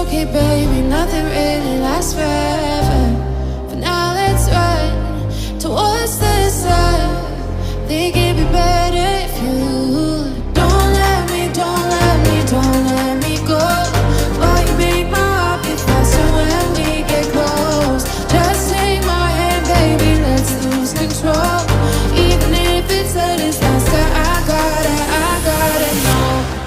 okay, baby, nothing really lasts forever. For now, let's run towards the sun. Think it'd be better if you don't let me, don't let me, don't let me go. While you make my heart beat faster when we get close. Just take my hand, baby, let's lose control. Even if it's a disaster, I gotta know.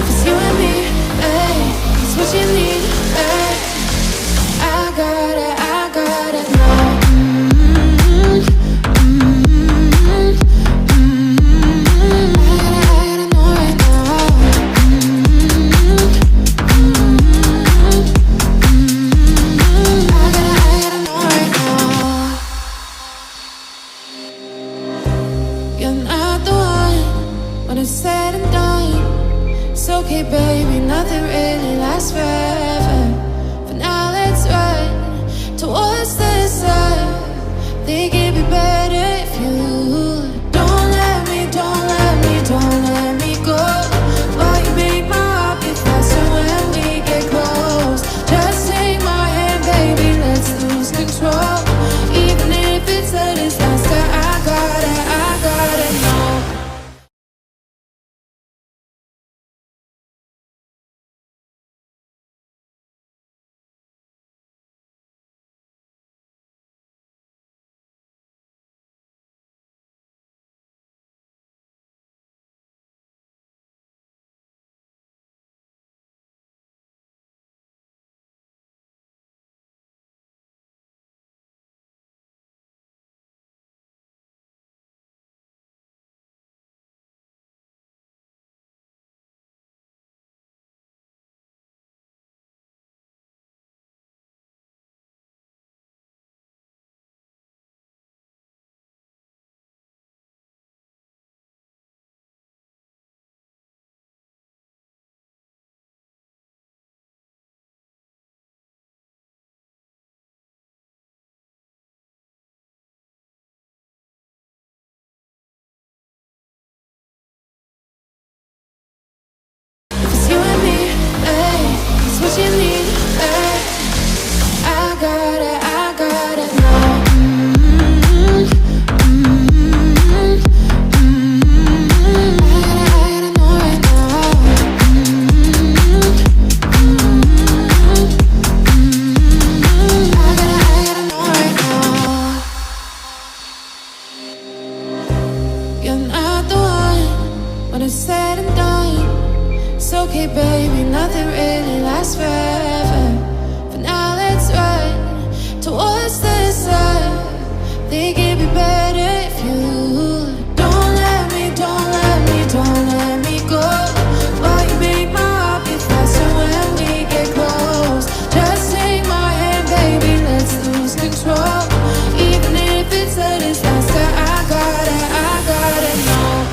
It's you and me, ay, it's what you need, ay. I gotta know. I gotta know right now. I gotta know right now. You're not the one when it's said and done. It's okay, baby, nothing really lasts forever. For now, let's run towards the sun. Think it'd be better if you don't let me, don't let me, don't let me go. While you make my heart beat faster when we get close. Just take my hand, baby, let's lose control. Even if it's a disaster, I gotta know. It's you and me, ay, it's what you need, ay. I gotta know. I gotta know right now. I gotta know right now. You're not the one when it's said and done. It's okay, baby, nothing really lasts forever. For now, let's run towards the sun. Think it'd be better if you don't let me, don't let me, don't let me go. While you make my heart beat faster when we get close. Just take my hand, baby, let's lose control. Even if it's a disaster, I gotta know.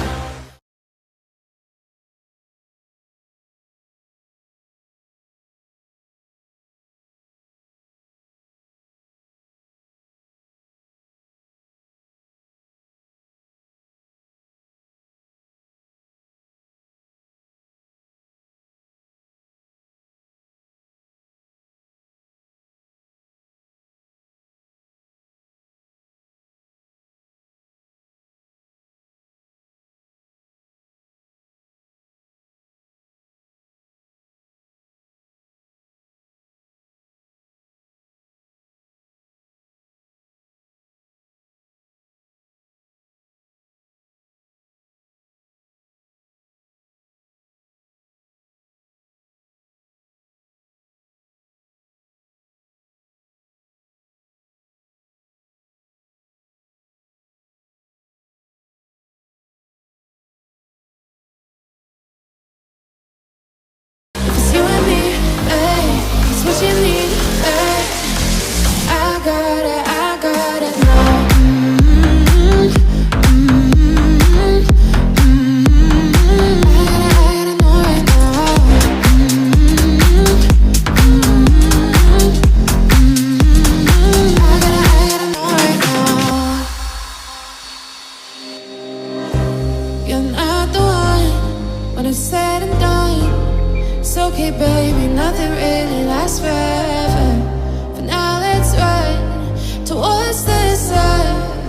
okay, baby, nothing really lasts forever. For now, let's run towards the sun.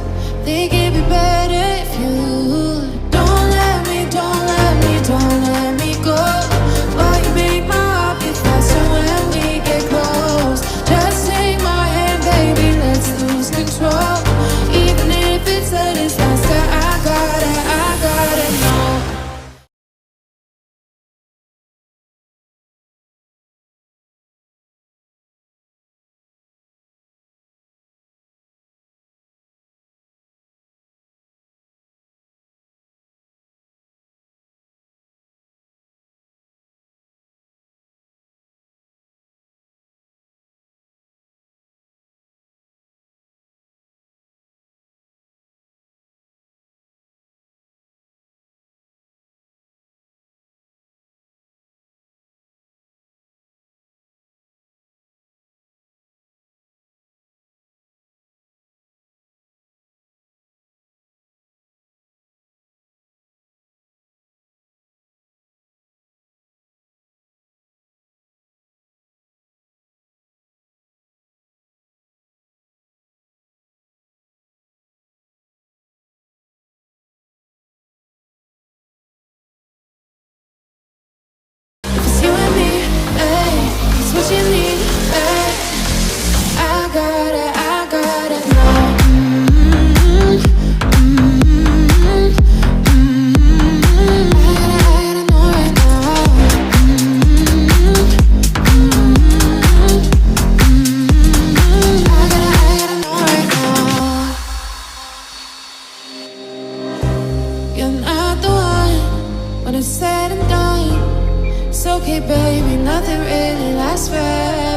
Think it'd be better if you don't let me, don't let me, don't let me go. But you make my heart beat faster when we get close. Just take my hand, baby, let's lose control. Even if it's a disaster, I gotta know. You and me, hey, it's what you need, hey. I gotta know. I gotta know right now. I gotta know right now. You're not the one when it's said and done. It's okay, baby, nothing really lasts forever.